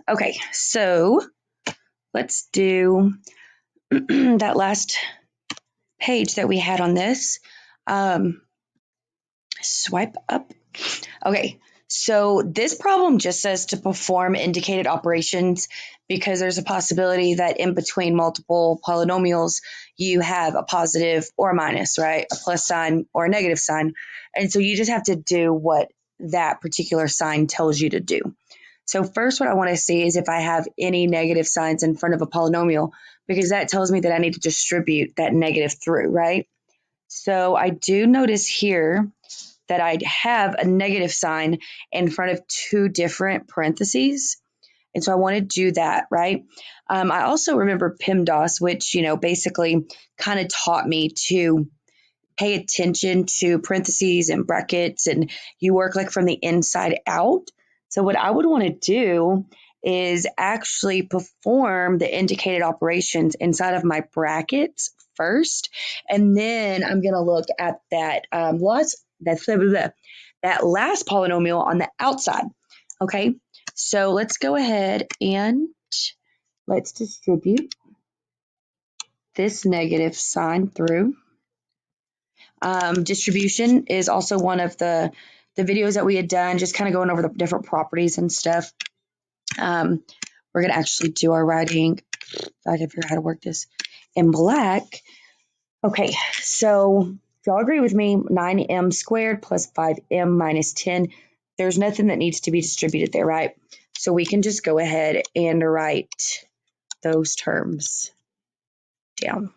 Okay, so let's do that last page that we had on this. Swipe up. Okay, so this problem just says to perform indicated operations because there's a possibility that in between multiple polynomials, you have a positive or a minus, right? A plus sign or a negative sign. And so you just have to do what that particular sign tells you to do. So first, what I want to see is if I have any negative signs in front of a polynomial, because that tells me that I need to distribute that negative through, right? So I do notice here that I'd have a negative sign in front of two different parentheses. And so I want to do that, right? I also remember PEMDAS, which, basically kind of taught me to pay attention to parentheses and brackets, and you work like from the inside out. So what I would want to do is actually perform the indicated operations inside of my brackets first, and then I'm going to look at that that last polynomial on the outside. Okay, so let's go ahead and let's distribute this negative sign through. Distribution is also one of the videos that we had done, just kind of going over the different properties and stuff. We're going to actually do our writing. I can figure out how to work this in black. Okay, so if y'all agree with me, 9m squared plus 5m minus 10, there's nothing that needs to be distributed there, right? So we can just go ahead and write those terms down.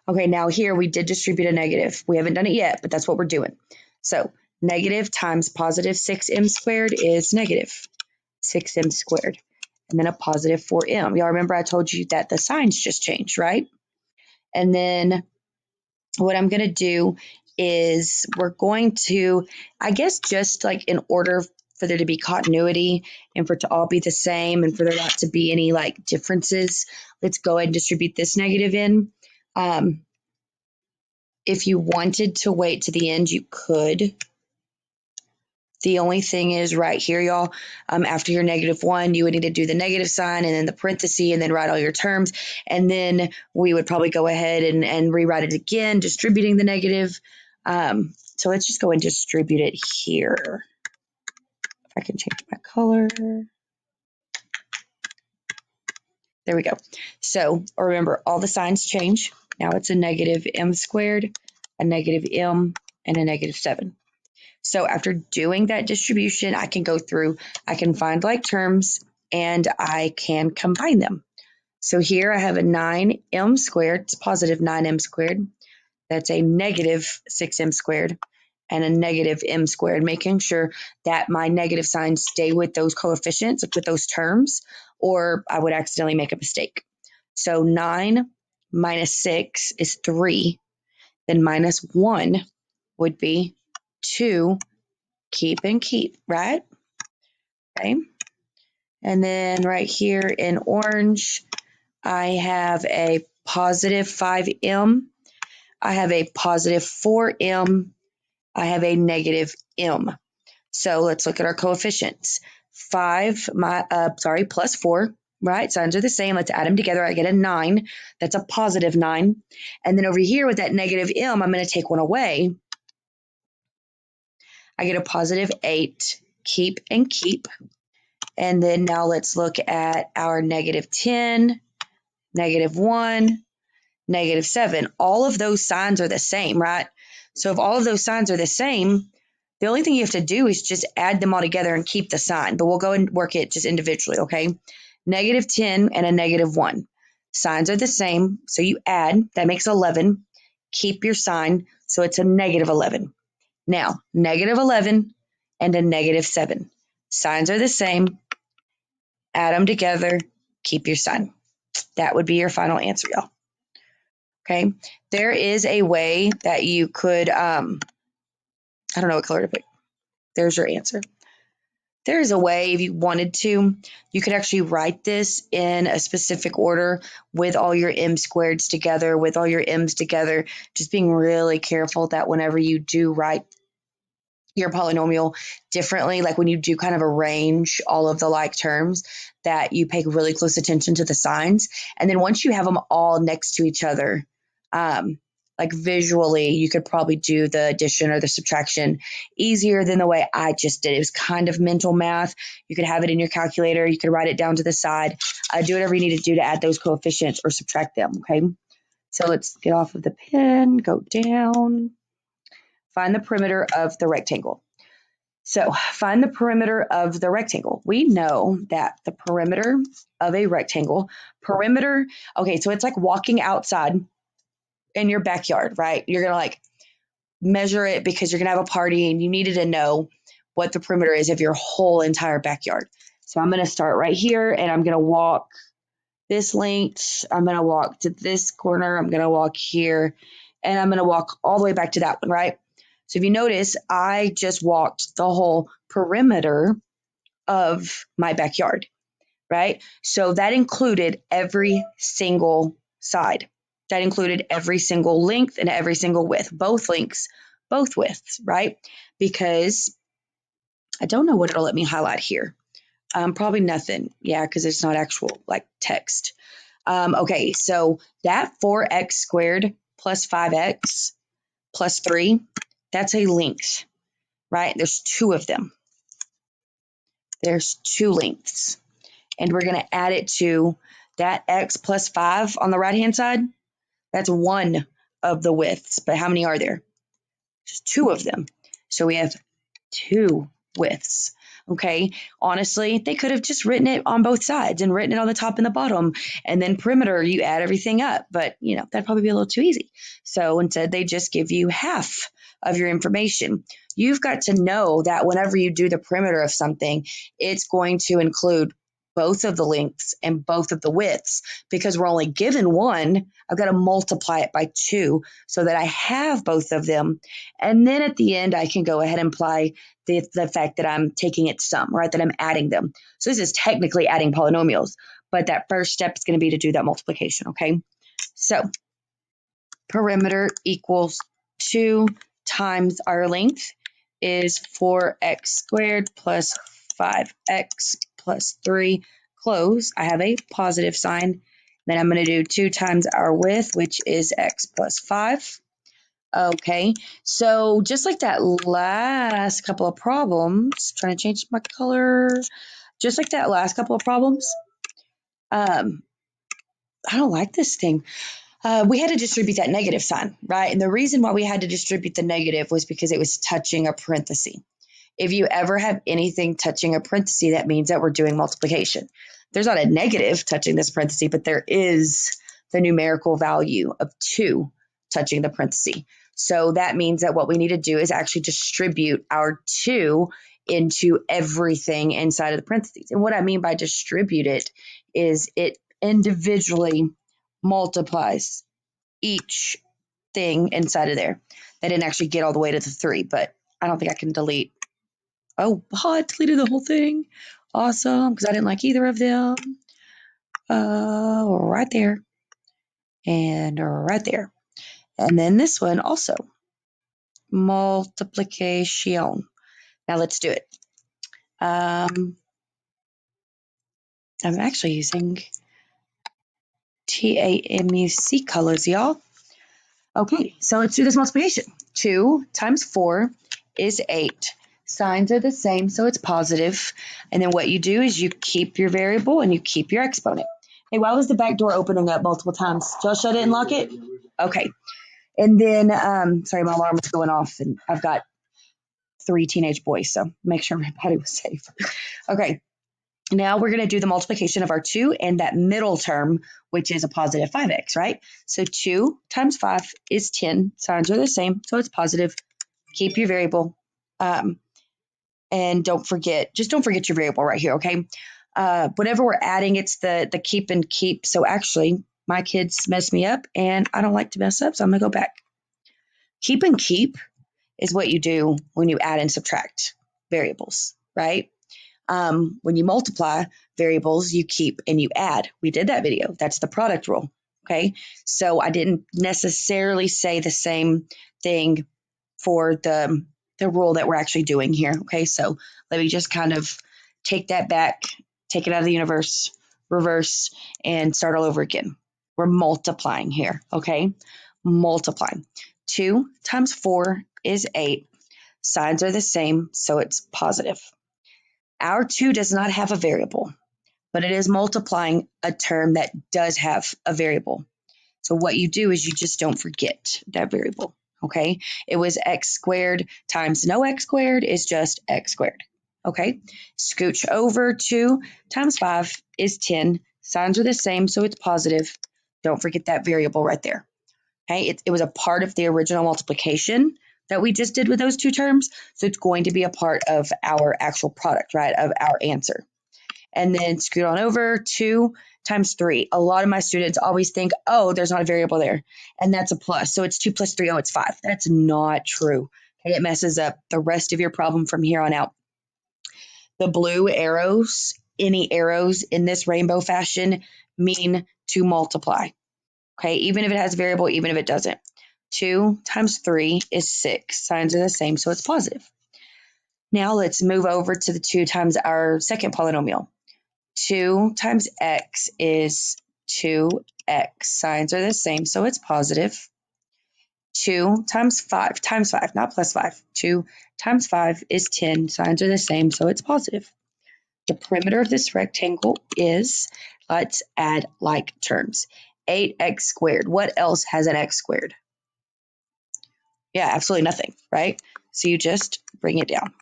Okay, now here we did distribute a negative. We haven't done it yet, but that's what we're doing. So negative times positive 6m squared is negative 6m squared. And then a positive 4m. Y'all remember I told you that the signs just changed, right? And then what I'm going to do is we're going to, I guess, just like in order for there to be continuity and for it to all be the same and for there not to be any like differences, let's go ahead and distribute this negative in. If you wanted to wait to the end, you could. The only thing is right here, y'all, after your -1, you would need to do the negative sign and then the parenthesis and then write all your terms. And then we would probably go ahead and rewrite it again, distributing the negative. So let's just go and distribute it here. If I can change my color. There we go. So remember, all the signs change. Now it's a -m squared, a -m, and a -7. So after doing that distribution, I can go through, I can find like terms, and I can combine them. So here I have a 9m squared, it's positive 9m squared. That's a -6m squared and a -m squared, making sure that my negative signs stay with those coefficients, with those terms, or I would accidentally make a mistake. So 9 minus 6 is 3, then -1 would be 2, keep and keep, right? Okay. And then right here in orange, I have a positive 5m. I have a positive 4m. I have a -m. So let's look at our coefficients. 5, plus 4, right? Signs are the same. Let's add them together. I get a 9. That's a positive 9. And then over here with that -m, I'm going to take one away. I get a positive 8, keep and keep. And then now let's look at our -10, -1, -7. All of those signs are the same, right? So if all of those signs are the same, the only thing you have to do is just add them all together and keep the sign. But we'll go and work it just individually, okay? -10 and a -1. Signs are the same, so you add. That makes 11. Keep your sign, so it's a -11. Now, -11 and a -7. Signs are the same. Add them together. Keep your sign. That would be your final answer, y'all. Okay. There is a way that you could, I don't know what color to pick. There's your answer. There is a way, if you wanted to, you could actually write this in a specific order with all your m squareds together, with all your m's together, just being really careful that whenever you do write your polynomial differently, like when you do kind of arrange all of the like terms, that you pay really close attention to the signs. And then once you have them all next to each other, like visually, you could probably do the addition or the subtraction easier than the way I just did. It was kind of mental math. You could have it in your calculator. You could write it down to the side. Do whatever you need to do to add those coefficients or subtract them, okay? So let's get off of the pen, go down. Find the perimeter of the rectangle. So find the perimeter of the rectangle. We know that the perimeter of a rectangle, okay, so it's like walking outside in your backyard, right? You're going to like measure it because you're going to have a party and you needed to know what the perimeter is of your whole entire backyard. So I'm going to start right here and I'm going to walk this length. I'm going to walk to this corner. I'm going to walk here and I'm going to walk all the way back to that one, right? So if you notice, I just walked the whole perimeter of my backyard, right? So that included every single side. That included every single length and every single width, both lengths, both widths, right? Because I don't know what it'll let me highlight here. Probably nothing. Yeah, because it's not actual like text. Okay, so that 4x squared plus 5x plus 3, that's a length, right? There's two of them. There's two lengths. And we're going to add it to that x plus 5 on the right-hand side. That's one of the widths. But how many are there? There's two of them. So we have two widths. Okay, honestly, they could have just written it on both sides and written it on the top and the bottom, and then perimeter, you add everything up. But, that'd probably be a little too easy. So instead, they just give you half of your information. You've got to know that whenever you do the perimeter of something, it's going to include both of the lengths and both of the widths. Because we're only given one, I've got to multiply it by 2 so that I have both of them. And then at the end, I can go ahead and apply the fact that I'm taking its sum, right, that I'm adding them. So this is technically adding polynomials, but that first step is going to be to do that multiplication, okay? So perimeter equals 2 times our length is 4x squared plus 5x plus 3, close. I have a positive sign. Then I'm going to do 2 times our width, which is x plus 5. Okay, so just like that last couple of problems, trying to change my color, just like that last couple of problems, I don't like this thing. We had to distribute that negative sign, right? And the reason why we had to distribute the negative was because it was touching a parenthesis. If you ever have anything touching a parenthesis, that means that we're doing multiplication. There's not a negative touching this parenthesis, but there is the numerical value of 2 touching the parenthesis. So that means that what we need to do is actually distribute our 2 into everything inside of the parentheses. And what I mean by distribute it is it individually multiplies each thing inside of there. That didn't actually get all the way to the 3, but I don't think I can delete. Oh, I deleted the whole thing. Awesome, because I didn't like either of them. Right there. And right there. And then this one also. Multiplication. Now let's do it. I'm actually using TAMUC colors, y'all. Okay, so let's do this multiplication. 2 times 4 is 8. Signs are the same, so it's positive. And then what you do is you keep your variable and you keep your exponent. Hey, why was the back door opening up multiple times? Did y'all shut it and lock it? Okay. And then, sorry, my alarm was going off, and I've got 3 teenage boys, so make sure everybody was safe. Okay. Now we're going to do the multiplication of our 2 and that middle term, which is a positive 5x, right? So 2 times 5 is 10. Signs are the same, so it's positive. Keep your variable. And don't forget your variable right here, okay? Whenever we're adding, it's the keep and keep. So actually, my kids mess me up, and I don't like to mess up, so I'm going to go back. Keep and keep is what you do when you add and subtract variables, right? When you multiply variables, you keep and you add. We did that video. That's the product rule. Okay. So I didn't necessarily say the same thing for the the rule that we're actually doing here. Okay, so let me just kind of take that back, take it out of the universe, reverse, and start all over again. We're multiplying here, okay? Multiplying. 2 times 4 is 8. Signs are the same, so it's positive. Our 2 does not have a variable, but it is multiplying a term that does have a variable. So what you do is you just don't forget that variable, okay? It was x squared times no x squared is just x squared, okay? Scooch over 2 times 5 is 10. Signs are the same, so it's positive. Don't forget that variable right there, okay? It was a part of the original multiplication that we just did with those two terms, so it's going to be a part of our actual product, right, of our answer. And then scoot on over 2 times 3. A lot of my students always think, oh, there's not a variable there, and that's a plus. So it's 2 plus 3, oh, it's 5. That's not true. Okay, it messes up the rest of your problem from here on out. The blue arrows, any arrows in this rainbow fashion, mean to multiply. Okay, even if it has a variable, even if it doesn't. 2 times 3 is 6. Signs are the same, so it's positive. Now let's move over to the 2 times our second polynomial. 2 times x is 2x. Signs are the same, so it's positive. 2 times 5, not plus 5. 2 times 5 is 10. Signs are the same, so it's positive. The perimeter of this rectangle is, let's add like terms. 8x squared. What else has an x squared? Yeah, absolutely nothing, right? So you just bring it down.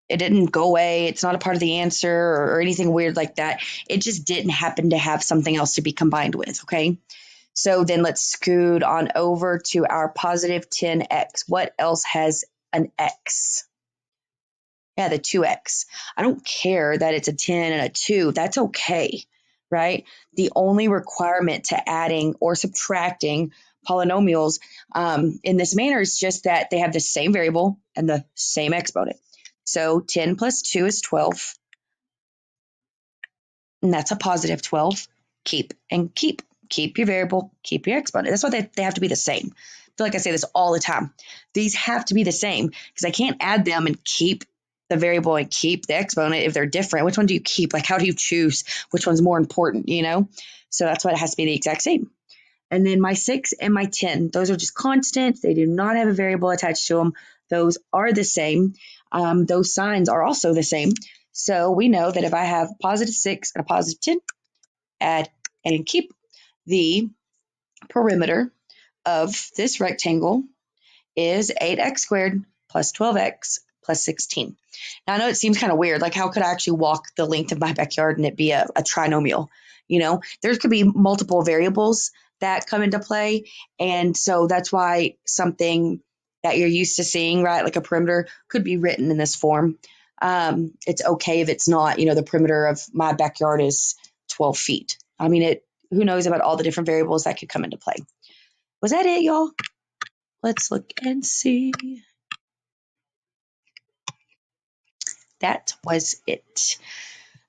It didn't go away. It's not a part of the answer or anything weird like that. It just didn't happen to have something else to be combined with, okay? So then let's scoot on over to our positive 10x. What else has an x? Yeah, the 2x. I don't care that it's a 10 and a 2. That's okay, right? The only requirement to adding or subtracting polynomials in this manner is just that they have the same variable and the same exponent. So 10 plus 2 is 12, and that's a positive 12. Keep and keep. Keep your variable, keep your exponent. That's why they have to be the same. I feel like I say this all the time. These have to be the same because I can't add them and keep the variable and keep the exponent if they're different. Which one do you keep? Like, how do you choose which one's more important, you know? So that's why it has to be the exact same. And then my 6 and my 10, those are just constants. They do not have a variable attached to them. Those are the same. Those signs are also the same. So we know that if I have positive 6 and a positive 10, add and keep, the perimeter of this rectangle is 8x squared plus 12x plus 16. Now, I know it seems kind of weird. Like, how could I actually walk the length of my backyard and it be a trinomial? You know, there could be multiple variables that come into play. And so that's why something that you're used to seeing, right, like a perimeter, could be written in this form. It's okay if it's not, you know, the perimeter of my backyard is 12 feet. I mean, who knows about all the different variables that could come into play. Was that it, y'all? Let's look and see. That was it.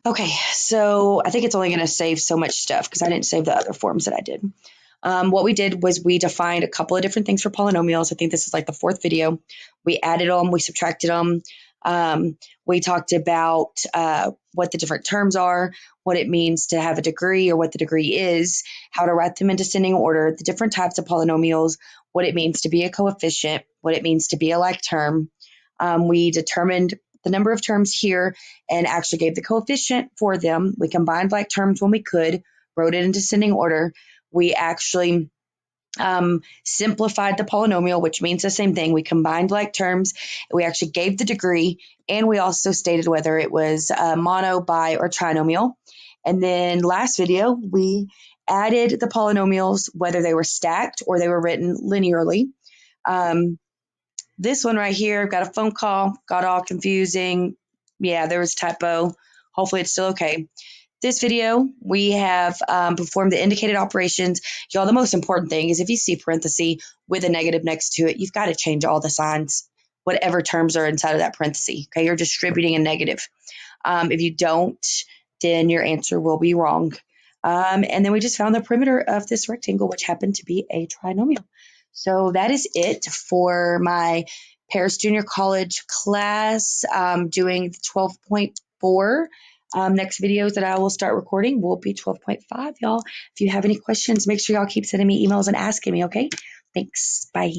Okay, so I think it's only going to save so much stuff because I didn't save the other forms that I did. What we did was we defined a couple of different things for polynomials. I think this is like the fourth video. We added them, we subtracted them. We talked about what the different terms are, what it means to have a degree or what the degree is, how to write them in descending order, the different types of polynomials, what it means to be a coefficient, what it means to be a like term. We determined the number of terms here and actually gave the coefficient for them. We combined like terms when we could, wrote it in descending order. We actually simplified the polynomial, which means the same thing. We combined like terms. We actually gave the degree, and we also stated whether it was mono, bi, or trinomial. And then last video, we added the polynomials, whether they were stacked or they were written linearly. This one right here, got a phone call, got all confusing. Yeah, there was a typo. Hopefully it's still okay. This video, we have performed the indicated operations. Y'all, the most important thing is if you see parenthesis with a negative next to it, you've got to change all the signs, whatever terms are inside of that parenthesis. Okay, you're distributing a negative. If you don't, then your answer will be wrong. And then we just found the perimeter of this rectangle, which happened to be a trinomial. So that is it for my Paris Junior College class, doing 12.4. Next videos that I will start recording will be 12.5, y'all. If you have any questions, make sure y'all keep sending me emails and asking me, okay? Thanks. Bye.